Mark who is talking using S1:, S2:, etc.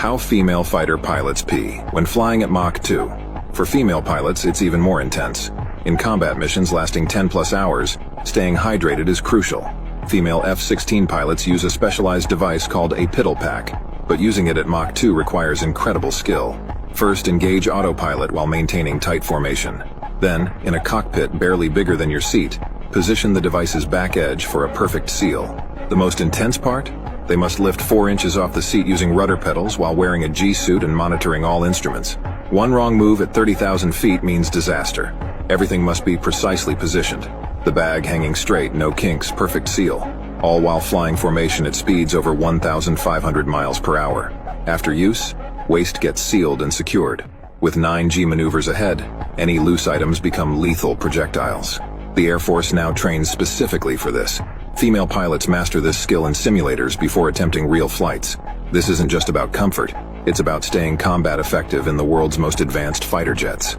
S1: How female fighter pilots pee when flying at Mach 2. For female pilots, it's even more intense. In combat missions lasting 10+ hours, staying hydrated is crucial. Female F-16 pilots use a specialized device called a piddle pack, but using it at Mach 2 requires incredible skill. First, engage autopilot while maintaining tight formation. Then, in a cockpit barely bigger than your seat, position the device's back edge for a perfect seal. The most intense part? They must lift 4 inches off the seat using rudder pedals while wearing a G-suit and monitoring all instruments. One wrong move at 30,000 feet means disaster. Everything must be precisely positioned. The bag hanging straight, no kinks, perfect seal. All while flying formation at speeds over 1,500 miles per hour. After use, waist gets sealed and secured. With 9G maneuvers ahead, any loose items become lethal projectiles. The Air Force now trains specifically for this. Female pilots master this skill in simulators before attempting real flights. This isn't just about comfort, it's about staying combat effective in the world's most advanced fighter jets.